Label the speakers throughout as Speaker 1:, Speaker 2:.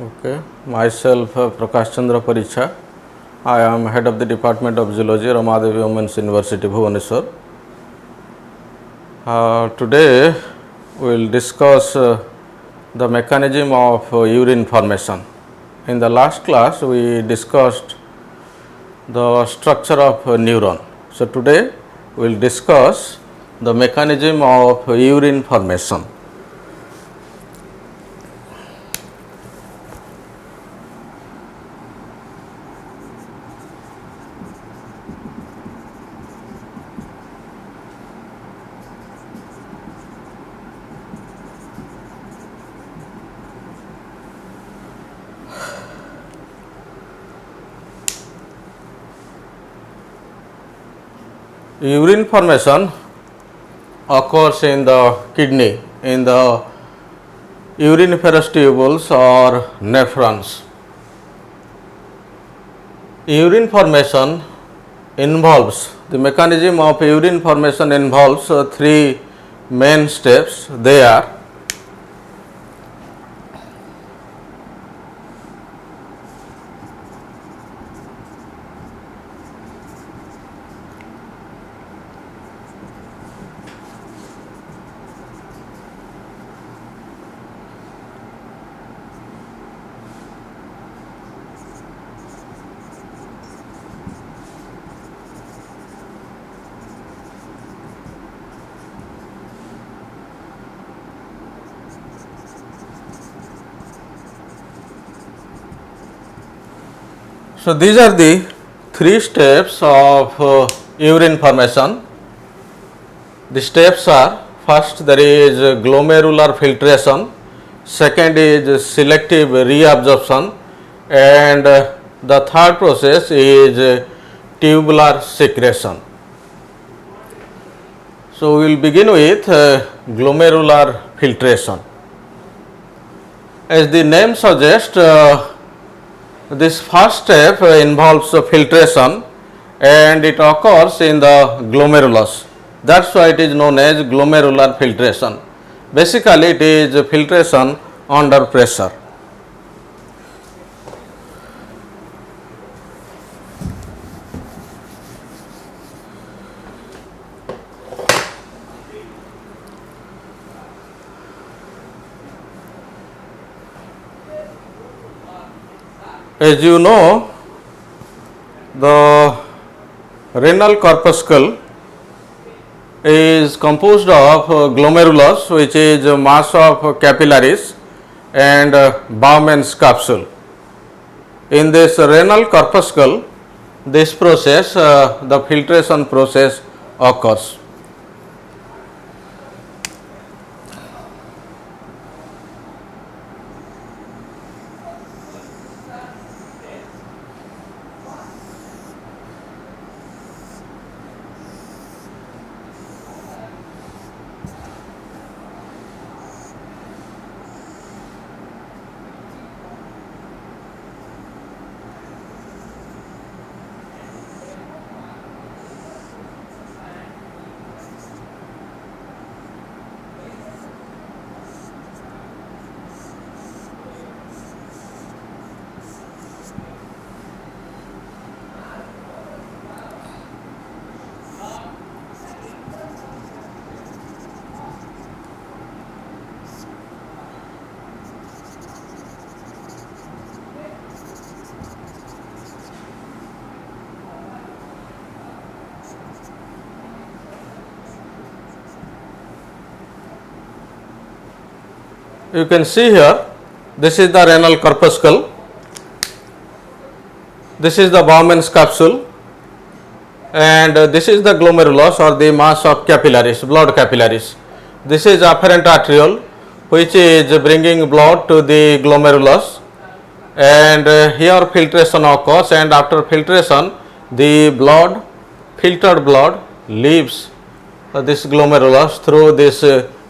Speaker 1: Okay, myself Prakash Chandra Paricha. I am head of the Department of Zoology, Ramadevi Women's University, Bhubaneswar. Today we will discuss the mechanism of urine formation. In the last class we discussed the structure of neuron. So today we will discuss the mechanism of urine formation. Urine formation occurs in the kidney, in the uriniferous tubules or nephrons. Urine formation involves, the mechanism of urine formation involves three main steps. They are: so these are the three steps of urine formation. The steps are: first there is glomerular filtration, second is selective reabsorption, and the third process is tubular secretion. So we will begin with glomerular filtration. As the name suggests, this first step involves filtration and it occurs in the glomerulus. That's why it is known as glomerular filtration. Basically it is filtration under pressure. As you know, the renal corpuscle is composed of glomerulus, which is mass of capillaries, and Bowman's capsule. In this renal corpuscle, this process, the filtration process occurs. You can see here, this is the renal corpuscle, this is the Bowman's capsule, and this is the glomerulus or the mass of capillaries, blood capillaries. This is afferent arteriole, which is bringing blood to the glomerulus, and here filtration occurs, and after filtration the blood, filtered blood, leaves this glomerulus through this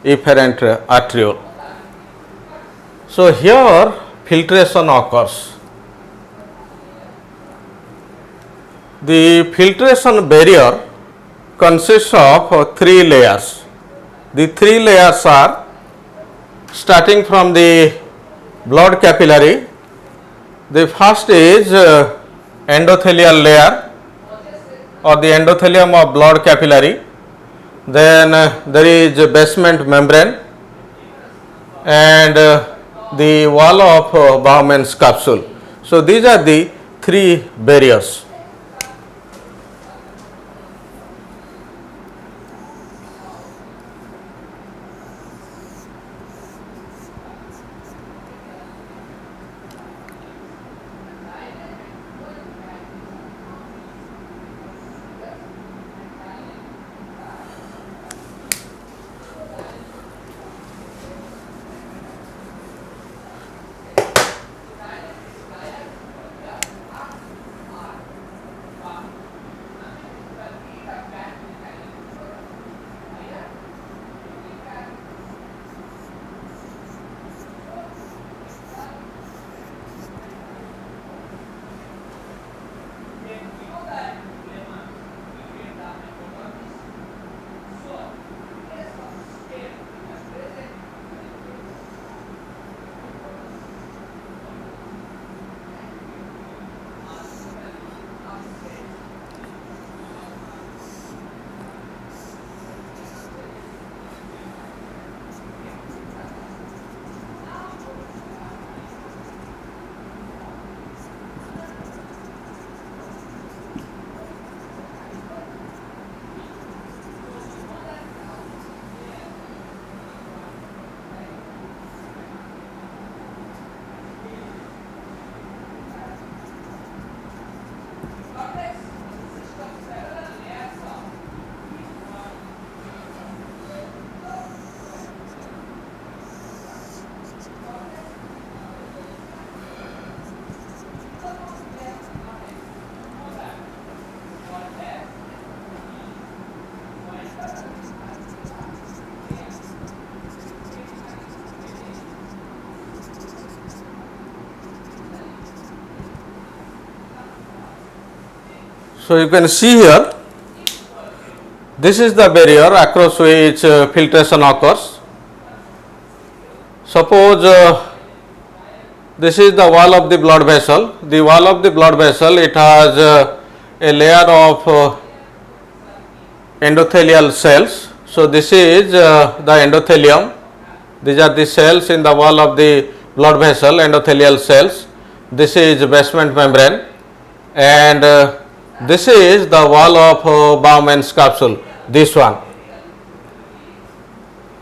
Speaker 1: efferent arteriole. So here filtration occurs. The filtration barrier consists of three layers. The three layers are starting from the blood capillary, The first is endothelial layer or the endothelium of blood capillary. Then there is basement membrane and the wall of Bowman's capsule. So these are the three barriers. So you can see here, this is the barrier across which filtration occurs. Suppose this is the wall of the blood vessel. The wall of the blood vessel, it has a layer of endothelial cells. So this is the endothelium. These are the cells in the wall of the blood vessel, endothelial cells. This is basement membrane, and this is the wall of Bowman's capsule, this one.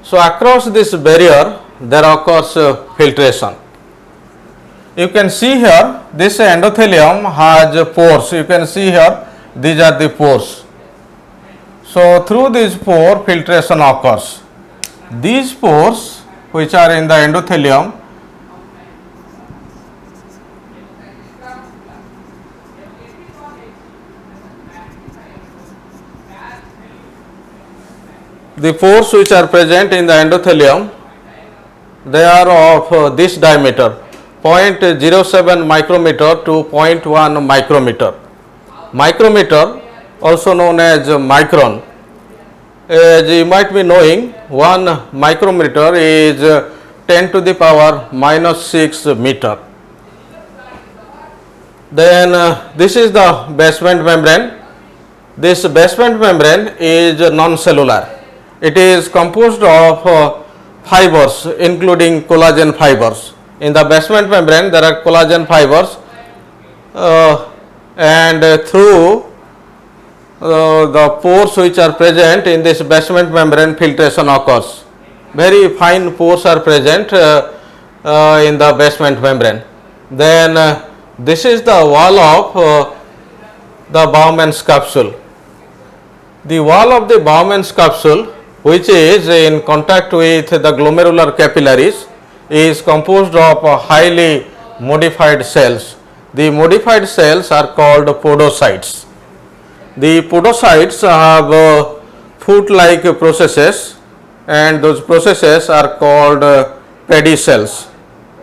Speaker 1: So across this barrier there occurs filtration. You can see here, this endothelium has pores. You can see here, these are the pores. So through these pores filtration occurs. These pores which are in the endothelium, the pores which are present in the endothelium, they are of this diameter, 0.07 micrometer to 0.1 micrometer. Micrometer, also known as micron. As you might be knowing, 1 micrometer is 10 to the power minus 6 meter. Then this is the basement membrane. This basement membrane is non-cellular. It is composed of fibers, including collagen fibers. In the basement membrane there are collagen fibers, and through the pores which are present in this basement membrane, filtration occurs. Very fine pores are present in the basement membrane. Then this is the wall of the Bowman's capsule. The wall of the Bowman's capsule, which is in contact with the glomerular capillaries, is composed of highly modified cells. The modified cells are called podocytes. The podocytes have foot-like processes, and those processes are called pedicels.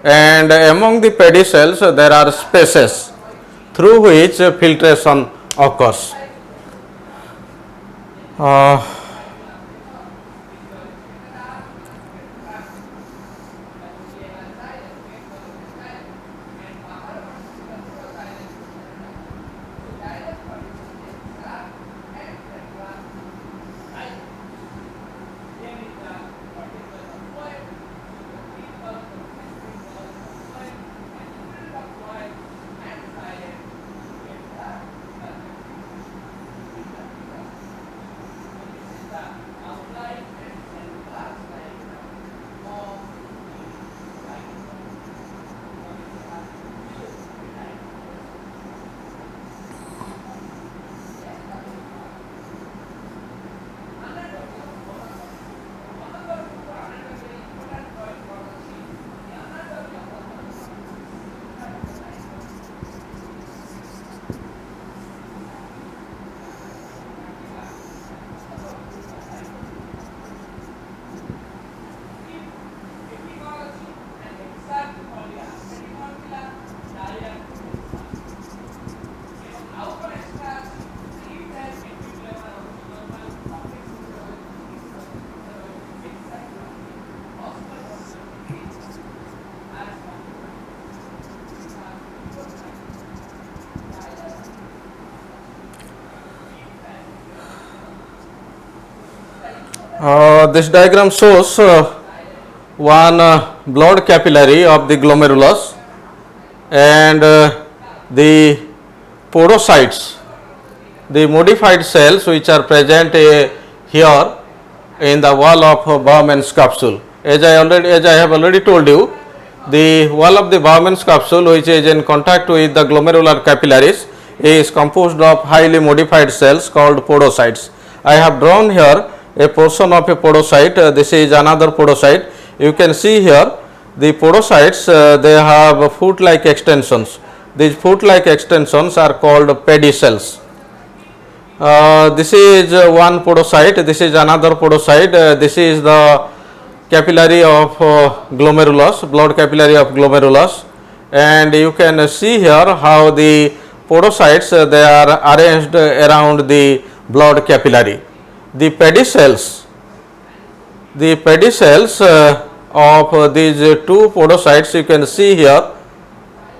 Speaker 1: And among the pedicels there are spaces through which filtration occurs. This diagram shows one blood capillary of the glomerulus and the podocytes, the modified cells which are present here in the wall of Bowman's capsule. As I have already told you, the wall of the Bowman's capsule, which is in contact with the glomerular capillaries, is composed of highly modified cells called podocytes. I have drawn here a portion of a podocyte. This is another podocyte. You can see here the podocytes, they have foot-like extensions. These foot-like extensions are called pedicels. This is one podocyte, this is another podocyte, this is the capillary of glomerulus, blood capillary of glomerulus, and you can see here how the podocytes they are arranged around the blood capillary. The pedicels of these two podocytes, you can see here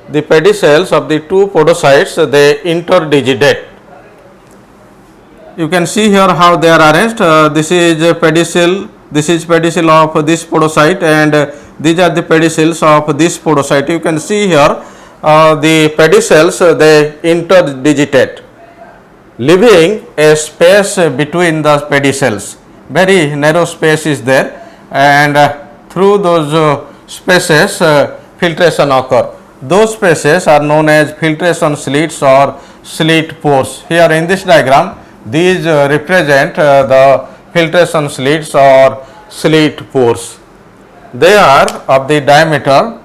Speaker 1: the pedicels of the two podocytes, they interdigitate. You can see here how they are arranged. This is pedicel, this is pedicel of this podocyte, and these are the pedicels of this podocyte. You can see here the pedicels they interdigitate, leaving a space between the pedicels. Very narrow space is there, and through those spaces filtration occur. Those spaces are known as filtration slits or slit pores. Here in this diagram, these represent the filtration slits or slit pores. They are of the diameter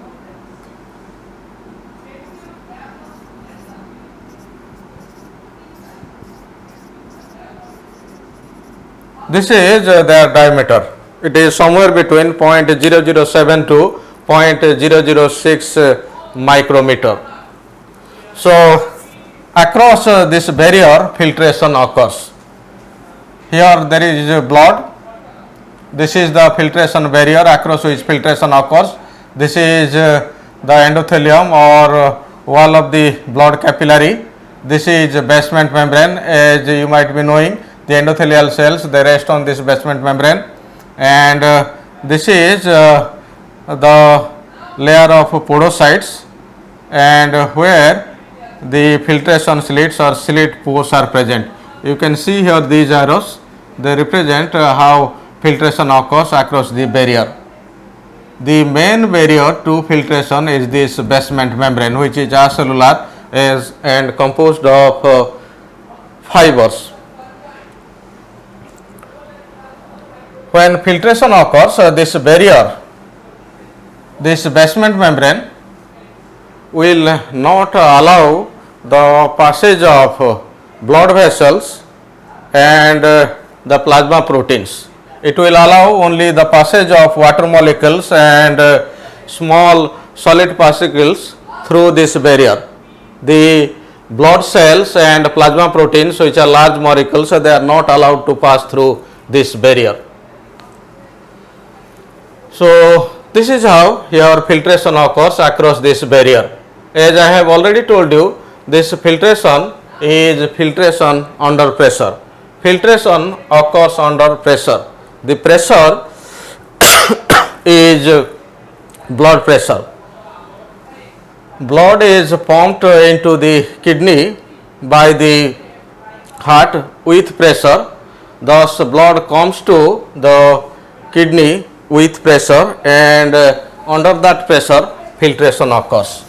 Speaker 1: this is their diameter. It is somewhere between 0.007 to 0.006 micrometer. So across this barrier filtration occurs. Here there is blood. This is the filtration barrier across which filtration occurs. This is the endothelium or wall of the blood capillary. This is basement membrane. As you might be knowing, the endothelial cells they rest on this basement membrane, and this is the layer of podocytes, and where the filtration slits or slit pores are present. You can see here these arrows, they represent how filtration occurs across the barrier. The main barrier to filtration is this basement membrane, which is acellular and composed of fibers. When filtration occurs, this barrier, this basement membrane will not allow the passage of blood vessels and the plasma proteins. It will allow only the passage of water molecules and small solid particles through this barrier. The blood cells and plasma proteins, which are large molecules, they are not allowed to pass through this barrier. So this is how your filtration occurs across this barrier. As I have already told you, this filtration is filtration under pressure. Filtration occurs under pressure. The pressure is blood pressure. Blood is pumped into the kidney by the heart with pressure. Thus, blood comes to the kidney with pressure, and under that pressure filtration occurs.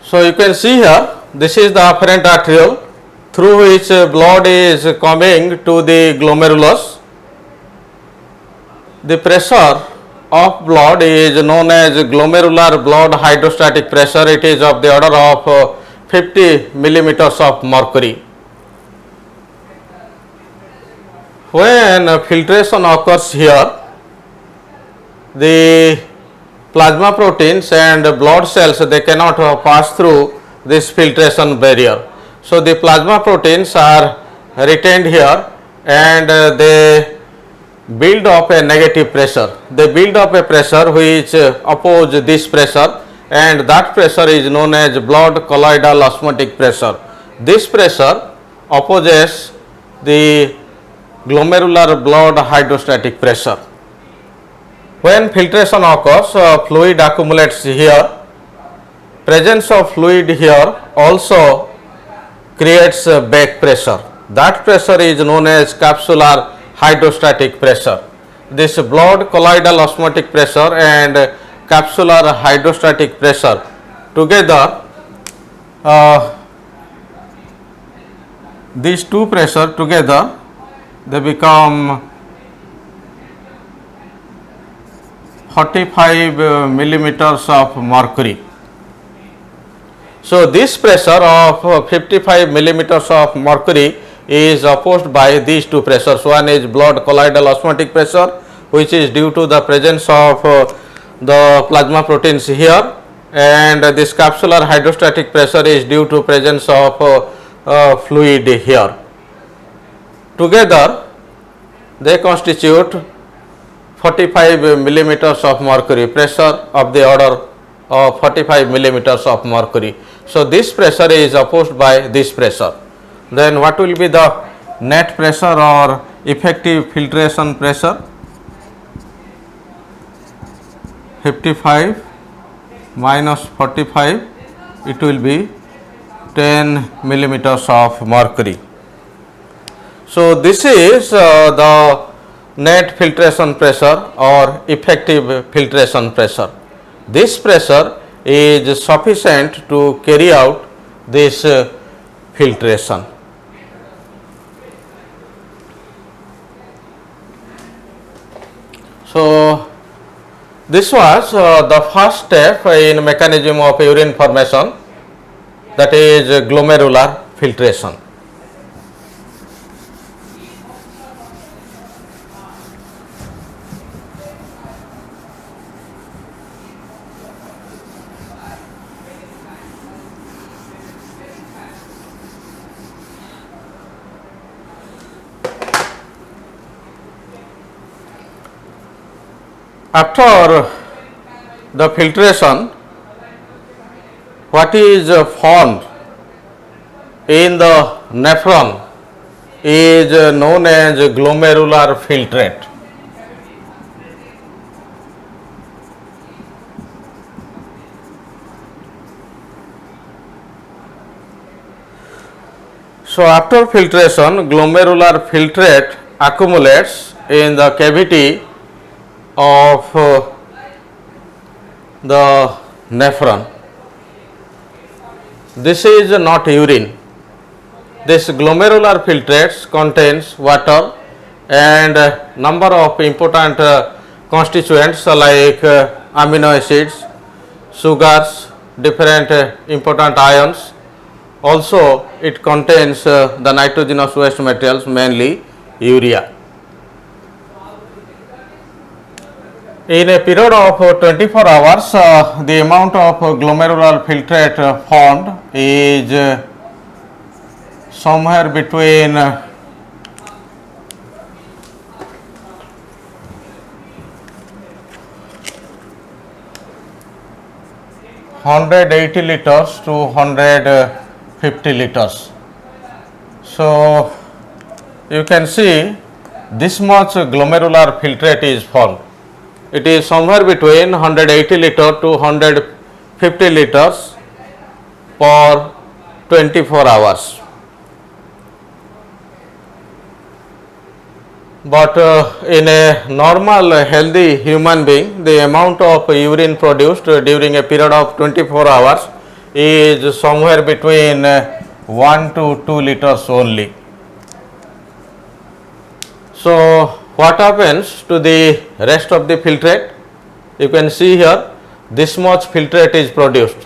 Speaker 1: So you can see here, this is the afferent arteriole through which blood is coming to the glomerulus. The pressure of blood is known as glomerular blood hydrostatic pressure. It is of the order of 50 millimeters of mercury. When filtration occurs here, the plasma proteins and blood cells, they cannot pass through this filtration barrier. So the plasma proteins are retained here and they build up a negative pressure. They build up a pressure which oppose this pressure, and that pressure is known as blood colloidal osmotic pressure. This pressure opposes the glomerular blood hydrostatic pressure. When filtration occurs, fluid accumulates here. Presence of fluid here also creates back pressure. That pressure is known as capsular hydrostatic pressure. This blood colloidal osmotic pressure and capsular hydrostatic pressure together, these two pressure together, they become 45 millimeters of mercury. So this pressure of 55 millimeters of mercury is opposed by these two pressures. One is blood colloidal osmotic pressure, which is due to the presence of the plasma proteins here, and this capsular hydrostatic pressure is due to presence of fluid here. Together they constitute 45 millimeters of mercury, pressure of the order of 45 millimeters of mercury. So this pressure is opposed by this pressure. Then what will be the net pressure or effective filtration pressure? 55 minus 45, it will be 10 millimeters of mercury. So this is the net filtration pressure or effective filtration pressure. This pressure is sufficient to carry out this filtration. So this was the first step in mechanism of urine formation, that is glomerular filtration. After the filtration, what is found in the nephron is known as glomerular filtrate. So after filtration, glomerular filtrate accumulates in the cavity of the nephron. This is not urine. This glomerular filtrates contains water and number of important constituents like amino acids, sugars, different important ions. Also it contains the nitrogenous waste materials, mainly urea. In a period of 24 hours, the amount of glomerular filtrate found is somewhere between 180 liters to 150 liters. So you can see this much glomerular filtrate is found. It is somewhere between 180 liter to 150 liters for 24 hours. But in a normal healthy human being, the amount of urine produced during a period of 24 hours is somewhere between 1 to 2 liters only. So what happens to the rest of the filtrate? You can see here this much filtrate is produced,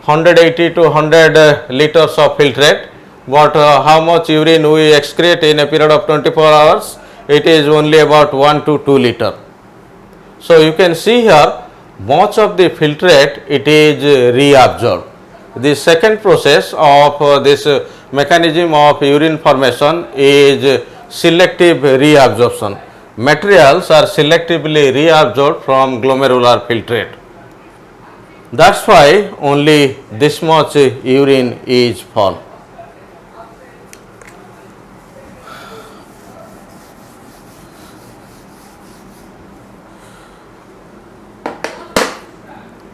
Speaker 1: 180 to 100 liters of filtrate, but how much urine we excrete in a period of 24 hours? It is only about 1 to 2 liter. So you can see here much of the filtrate it is reabsorbed. The second process of this mechanism of urine formation is selective reabsorption. Materials are selectively reabsorbed from glomerular filtrate. That's why only this much urine is formed.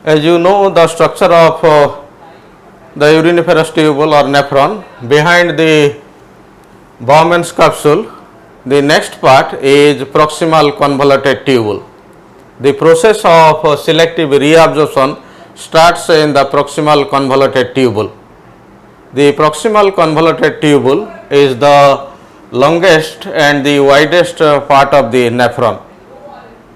Speaker 1: As you know, the structure of the uriniferous tubule or nephron, behind the Bowman's capsule, the next part is proximal convoluted tubule. The process of selective reabsorption starts in the proximal convoluted tubule. The proximal convoluted tubule is the longest and the widest part of the nephron,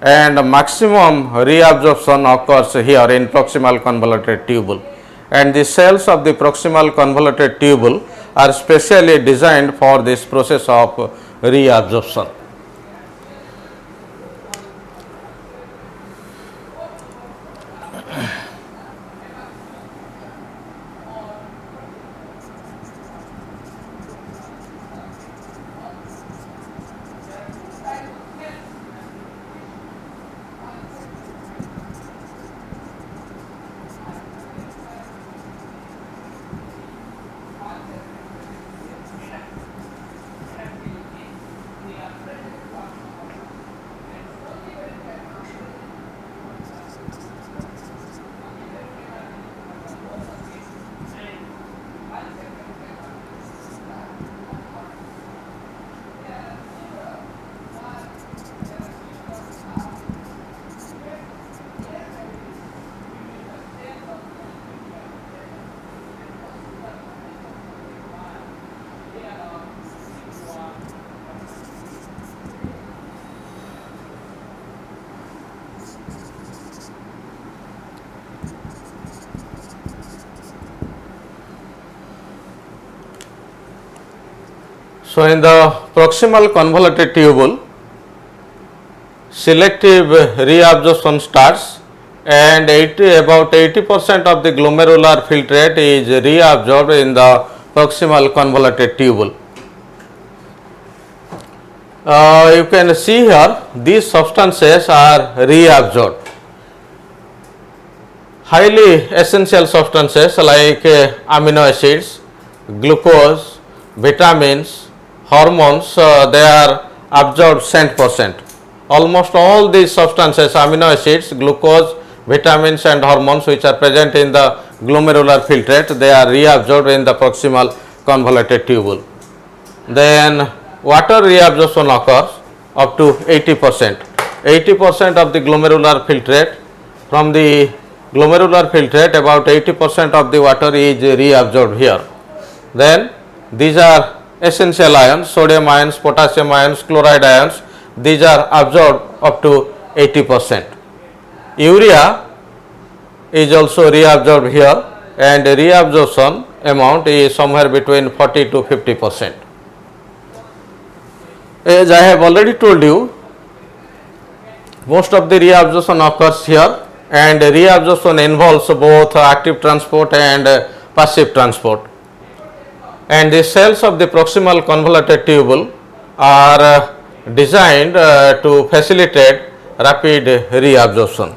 Speaker 1: and maximum reabsorption occurs here in proximal convoluted tubule, and the cells of the proximal convoluted tubule are specially designed for this process of reabsorption. So in the proximal convoluted tubule, selective reabsorption starts, and about 80% of the glomerular filtrate is reabsorbed in the proximal convoluted tubule. You can see here these substances are reabsorbed. Highly essential substances like amino acids, glucose, vitamins, hormones, they are absorbed 100%. Almost all these substances, amino acids, glucose, vitamins and hormones which are present in the glomerular filtrate, they are reabsorbed in the proximal convoluted tubule. Then water reabsorption occurs up to 80%. 80% of the glomerular filtrate, from the glomerular filtrate about 80% of the water is reabsorbed here. Then these are essential ions, sodium ions, potassium ions, chloride ions, these are absorbed up to 80%. Urea is also reabsorbed here, and reabsorption amount is somewhere between 40 to 50%. As I have already told you, most of the reabsorption occurs here, and reabsorption involves both active transport and passive transport. And the cells of the proximal convoluted tubule are designed to facilitate rapid reabsorption.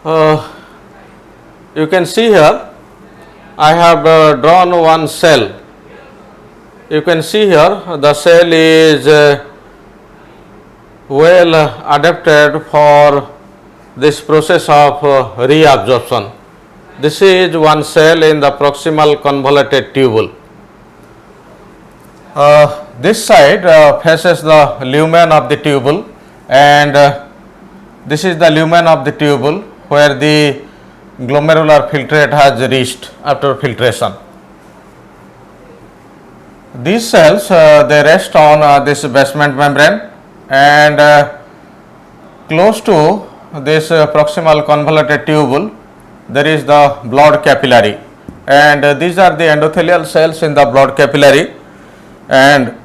Speaker 1: You can see here I have drawn one cell. You can see here the cell is well adapted for this process of reabsorption. This is one cell in the proximal convoluted tubule. This side faces the lumen of the tubule, and this is the lumen of the tubule where the glomerular filtrate has reached after filtration. These cells they rest on this basement membrane, and close to this proximal convoluted tubule there is the blood capillary, and these are the endothelial cells in the blood capillary, and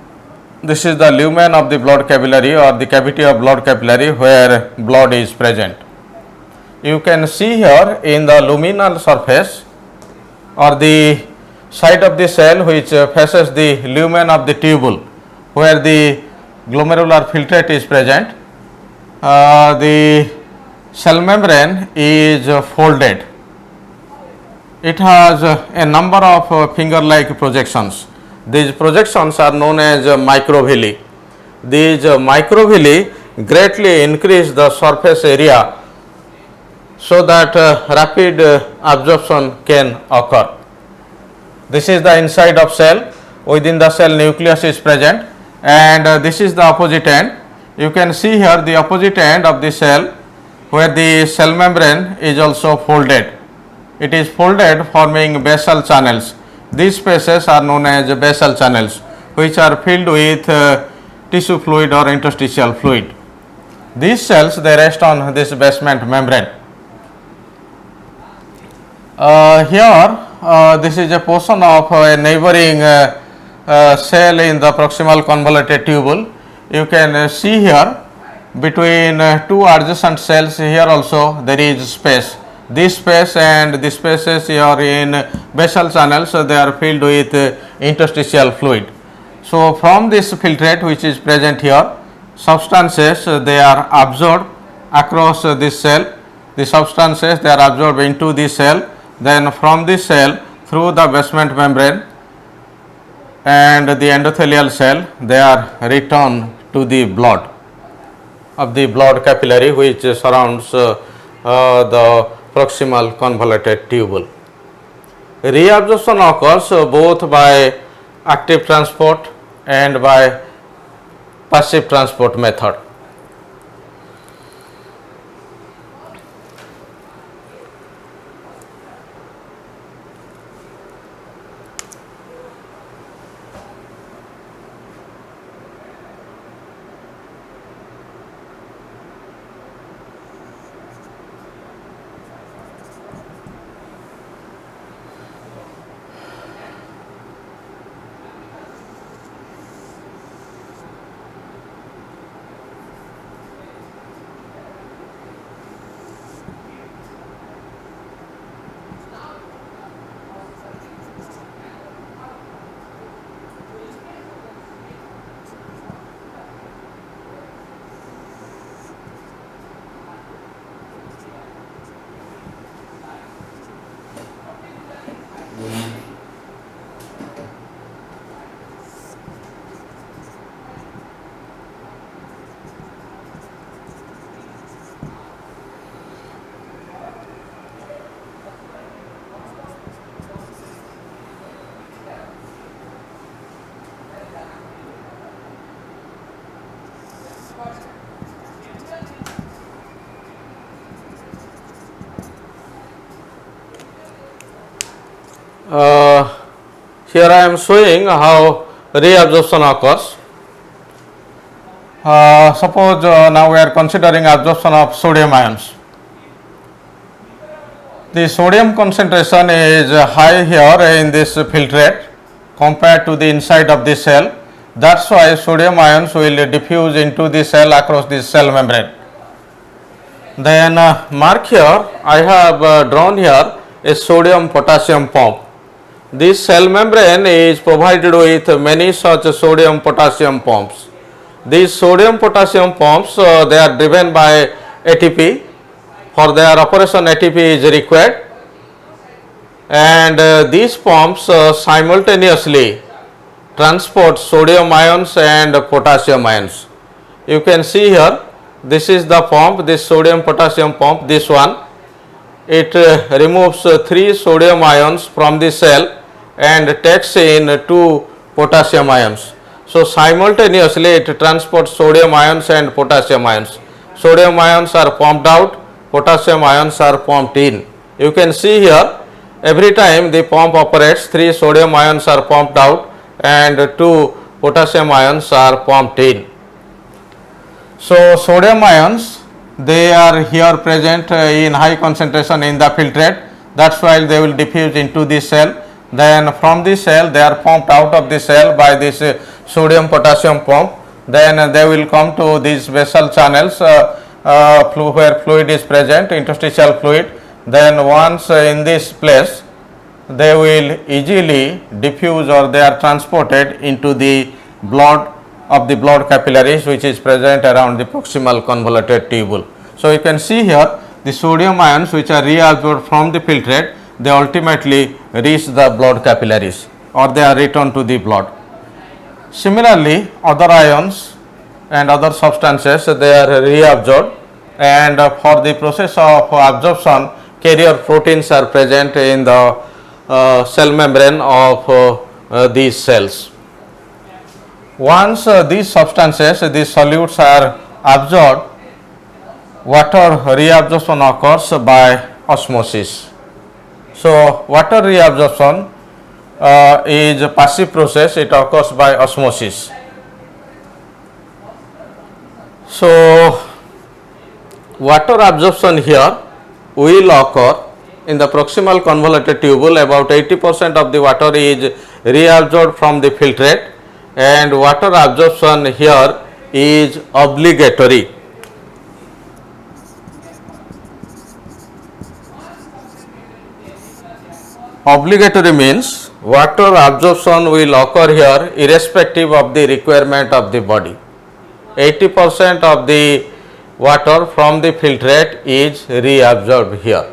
Speaker 1: this is the lumen of the blood capillary or the cavity of blood capillary where blood is present. You can see here in the luminal surface or the side of the cell which faces the lumen of the tubule where the glomerular filtrate is present, the cell membrane is folded. It has a number of finger-like projections. These projections are known as microvilli. These microvilli greatly increase the surface area so that rapid absorption can occur. This is the inside of cell. Within the cell nucleus is present, and this is the opposite end. You can see here the opposite end of the cell where the cell membrane is also folded. It is folded forming basal channels. These spaces are known as basal channels, which are filled with tissue fluid or interstitial fluid. These cells they rest on this basement membrane. Here this is a portion of a neighboring cell in the proximal convoluted tubule. You can see here between two adjacent cells here also there is space. This space and the spaces here in basal channels, so they are filled with interstitial fluid. So from this filtrate which is present here, substances they are absorbed across this cell. The substances they are absorbed into the cell, then from this cell through the basement membrane and the endothelial cell they are returned to the blood of the blood capillary which surrounds the proximal convoluted tubule. Reabsorption occurs both by active transport and by passive transport method. Here I am showing how reabsorption occurs. Suppose now we are considering absorption of sodium ions. The sodium concentration is high here in this filtrate compared to the inside of the cell. That's why sodium ions will diffuse into the cell across the cell membrane. Then mark here, I have drawn here a sodium potassium pump. This cell membrane is provided with many such sodium potassium pumps. These sodium potassium pumps they are driven by ATP, For their operation ATP is required, and these pumps simultaneously transport sodium ions and potassium ions. You can see here, this is the pump, this sodium potassium pump, this one. It removes 3 sodium ions from the cell and takes in 2 potassium ions. So, simultaneously it transports sodium ions and potassium ions. Sodium ions are pumped out, potassium ions are pumped in. You can see here, every time the pump operates, 3 sodium ions are pumped out and 2 potassium ions are pumped in. So, sodium ions, they are here present in high concentration in the filtrate, that is why they will diffuse into the cell. Then from the cell they are pumped out of the cell by this sodium potassium pump. Then they will come to these vessel channels where fluid is present, interstitial fluid. Then once in this place, they will easily diffuse or they are transported into the blood of the blood capillaries, which is present around the proximal convoluted tubule. So, you can see here the sodium ions which are reabsorbed from the filtrate, they ultimately reach the blood capillaries or they are returned to the blood. Similarly, other ions and other substances, they are reabsorbed, and for the process of absorption, carrier proteins are present in the cell membrane of these cells. Once these substances, these solutes are absorbed, water reabsorption occurs by osmosis. So, water reabsorption is a passive process, it occurs by osmosis. So, water absorption here will occur in the proximal convoluted tubule. About 80% of the water is reabsorbed from the filtrate, and water absorption here is obligatory. Obligatory means water absorption will occur here irrespective of the requirement of the body. 80% of the water from the filtrate is reabsorbed here.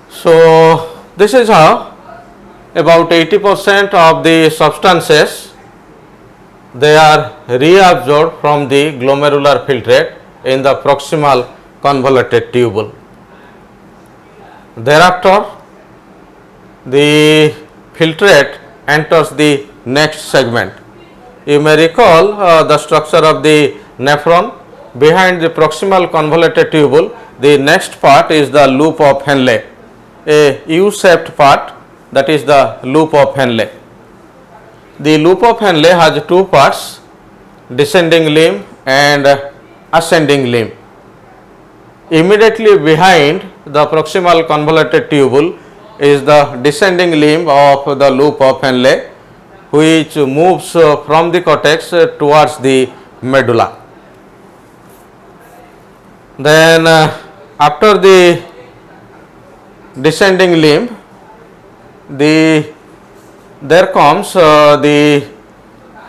Speaker 1: So, this is how about 80% of the substances, they are reabsorbed from the glomerular filtrate in the proximal convoluted tubule. Thereafter, the filtrate enters the next segment. You may recall the structure of the nephron. Behind the proximal convoluted tubule, the next part is the loop of Henle, a U-shaped part, that is the loop of Henle. The loop of Henle has 2 parts, descending limb and ascending limb. Immediately behind the proximal convoluted tubule is the descending limb of the loop of Henle, which moves from the cortex towards the medulla. Then after the descending limb, there comes the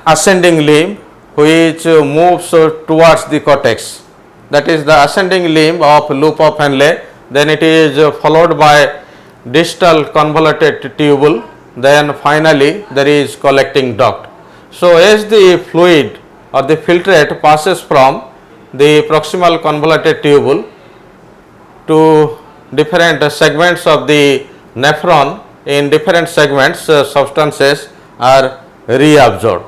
Speaker 1: ascending limb, which moves towards the cortex. That is the ascending limb of loop of Henle. Then it is followed by distal convoluted tubule. Then finally there is collecting duct. So, as the fluid or the filtrate passes from the proximal convoluted tubule to different segments of the nephron, in different segments substances are reabsorbed.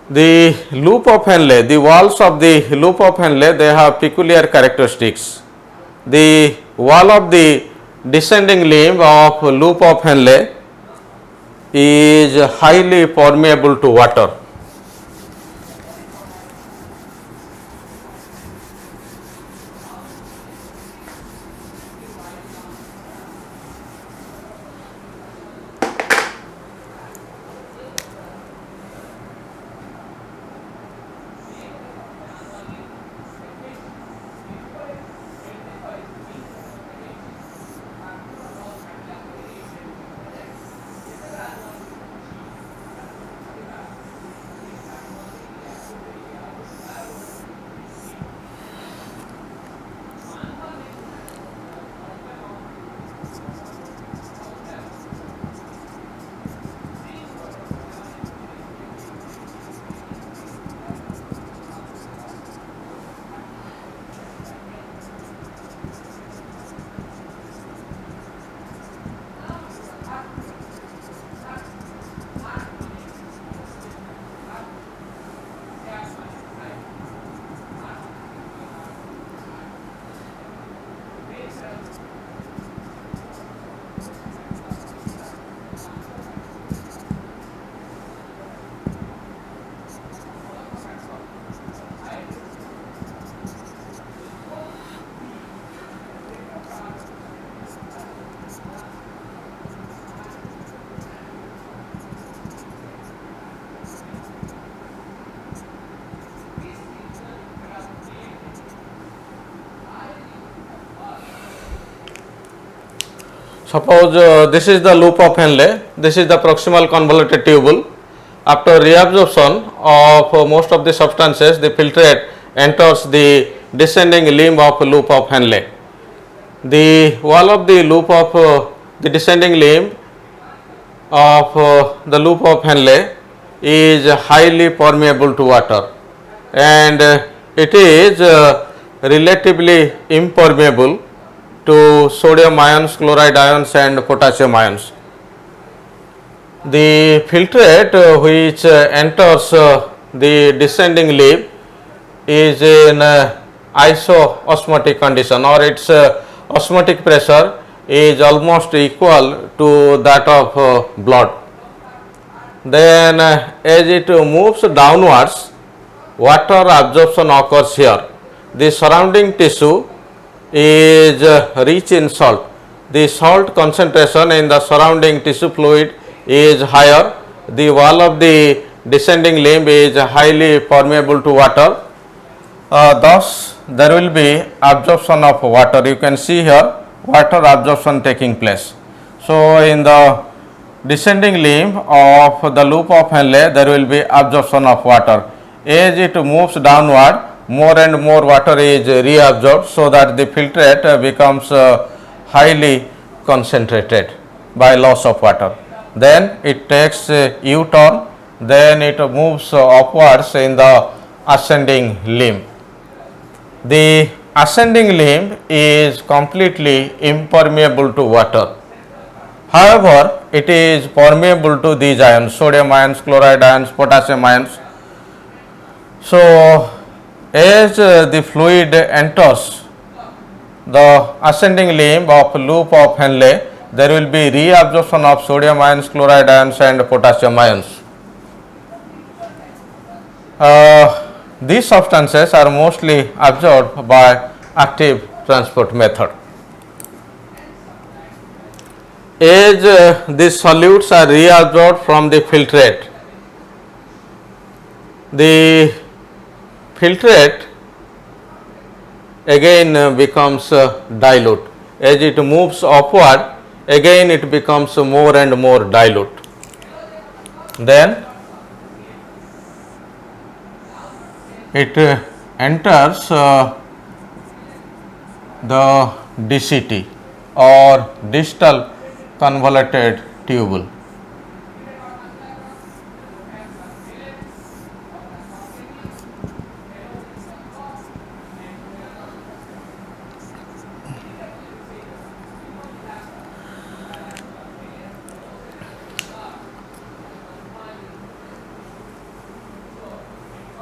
Speaker 1: The loop of Henle, the walls of the loop of Henle, they have peculiar characteristics. The wall of the descending limb of loop of Henle is highly permeable to water. Suppose this is the loop of Henle, this is the proximal convoluted tubule. After reabsorption of most of the substances, the filtrate enters the descending limb of loop of Henle. The wall of the loop of the descending limb of the loop of Henle is highly permeable to water, and it is relatively impermeable to sodium ions, chloride ions and potassium ions. The filtrate which enters the descending limb is in isoosmotic condition, or its osmotic pressure is almost equal to that of blood. Then as it moves downwards, water absorption occurs here. The surrounding tissue is rich in salt. The salt concentration in the surrounding tissue fluid is higher. The wall of the descending limb is highly permeable to water. Thus, there will be absorption of water. You can see here water absorption taking place. So, in the descending limb of the loop of Henle, there will be absorption of water. As it moves downward, more and more water is reabsorbed, so that the filtrate becomes highly concentrated by loss of water. Then it takes U-turn, then it moves upwards in the ascending limb. The ascending limb is completely impermeable to water. However, it is permeable to these ions, sodium ions, chloride ions, potassium ions. So, as the fluid enters the ascending limb of loop of Henle, there will be reabsorption of sodium ions, chloride ions and potassium ions. These substances are mostly absorbed by active transport method. As these solutes are reabsorbed from the filtrate, the filtrate again becomes dilute. As it moves upward, again it becomes more and more dilute. Then it enters the DCT, or distal convoluted tubule.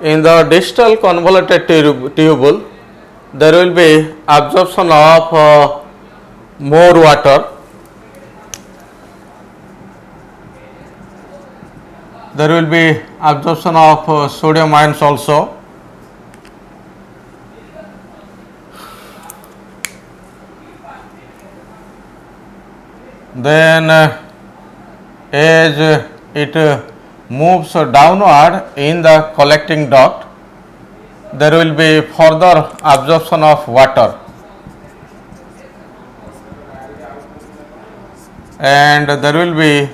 Speaker 1: In the distal convoluted tubule, there will be absorption of more water. There will be absorption of sodium ions also. Then as it moves downward in the collecting duct, there will be further absorption of water, and there will be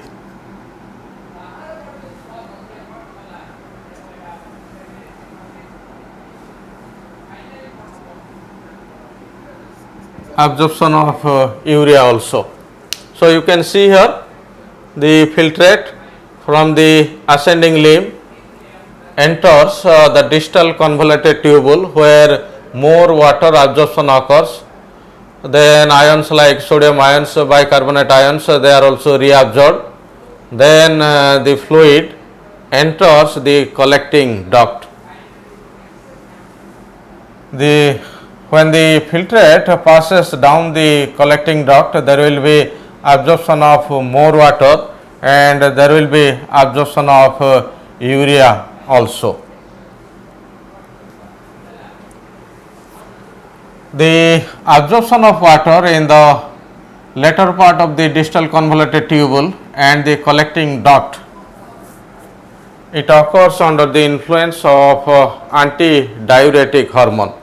Speaker 1: absorption of urea also. So you can see here the filtrate from the ascending limb enters the distal convoluted tubule where more water absorption occurs. Then ions like sodium ions, bicarbonate ions, they are also reabsorbed. Then the fluid enters the collecting duct. When the filtrate passes down the collecting duct, there will be absorption of more water and there will be absorption of urea also. The absorption of water in the latter part of the distal convoluted tubule and the collecting duct, it occurs under the influence of antidiuretic hormone.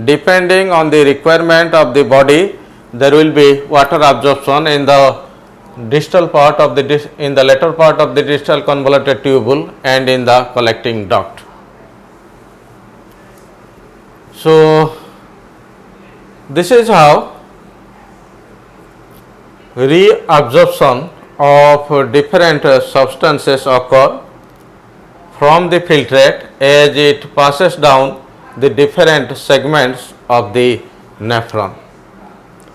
Speaker 1: Depending on the requirement of the body, there will be water absorption in the distal part of the in the latter part of the distal convoluted tubule and in the collecting duct. So this is how reabsorption of different substances occur from the filtrate as it passes down the different segments of the nephron.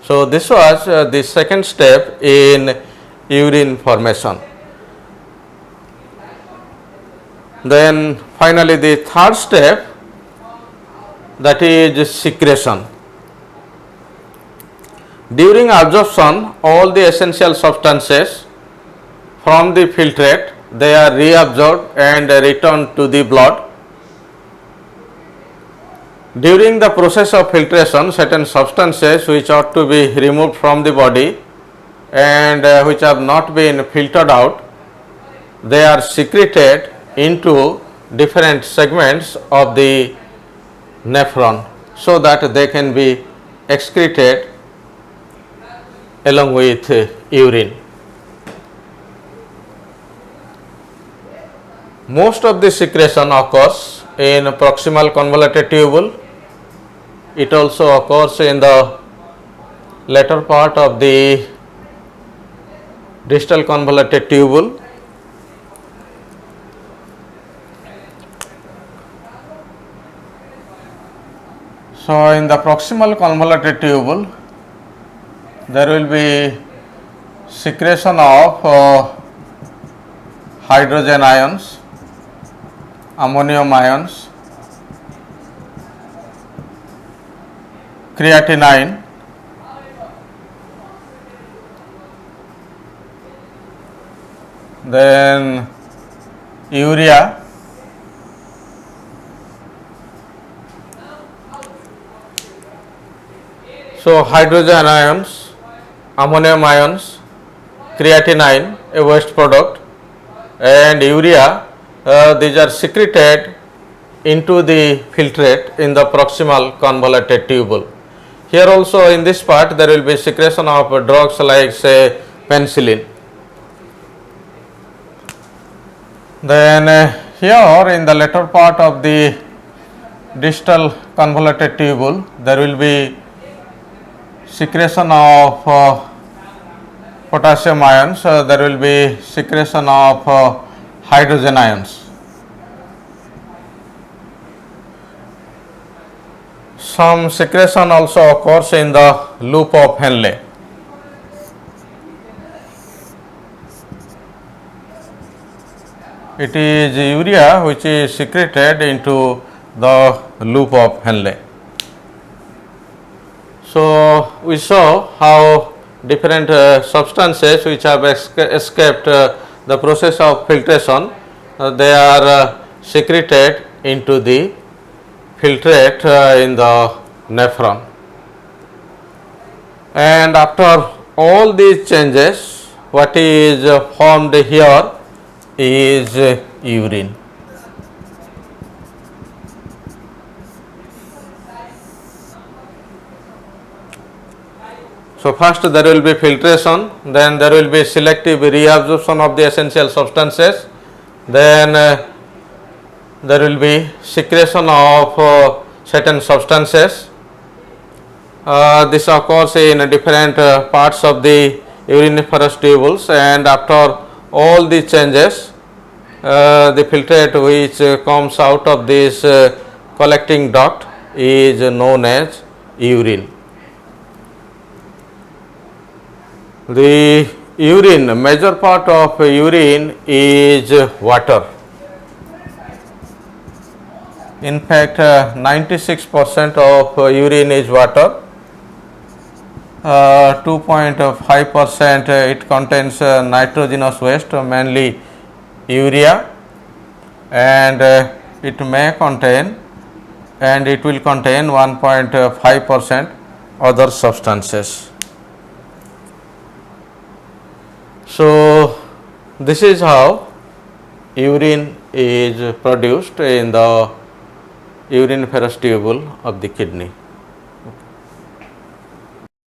Speaker 1: So this was the second step in urine formation. Then finally the third step, that is secretion. During absorption, all the essential substances from the filtrate, they are reabsorbed and returned to the blood. During the process of filtration, certain substances which ought to be removed from the body and which have not been filtered out, they are secreted into different segments of the nephron so that they can be excreted along with urine. Most of the secretion occurs in proximal convoluted tubule. It also occurs in the latter part of the distal convoluted tubule. So in the proximal convoluted tubule, there will be secretion of hydrogen ions, ammonium ions, creatinine, then urea, so hydrogen ions, ammonium ions, creatinine, a waste product, and urea, these are secreted into the filtrate in the proximal convoluted tubule. Here also in this part there will be secretion of drugs like say penicillin. Then here in the latter part of the distal convoluted tubule, there will be secretion of potassium ions, there will be secretion of hydrogen ions. Some secretion also occurs in the loop of Henle. It is urea which is secreted into the loop of Henle. So we saw how different substances which have escaped the process of filtration, they are secreted into the filtrate in the nephron. And after all these changes, what is formed here is urine. So first there will be filtration, then there will be selective reabsorption of the essential substances, then there will be secretion of certain substances. This occurs in different parts of the uriniferous tubules, and after all the changes, the filtrate which comes out of this collecting duct is known as urine. The urine, major part of urine is water. In fact, 96% of urine is water. 2.5% it contains nitrogenous waste, mainly urea, and it may contain, and it will contain 1.5% other substances. So, this is how urine is produced in the uriniferous tubule of the kidney.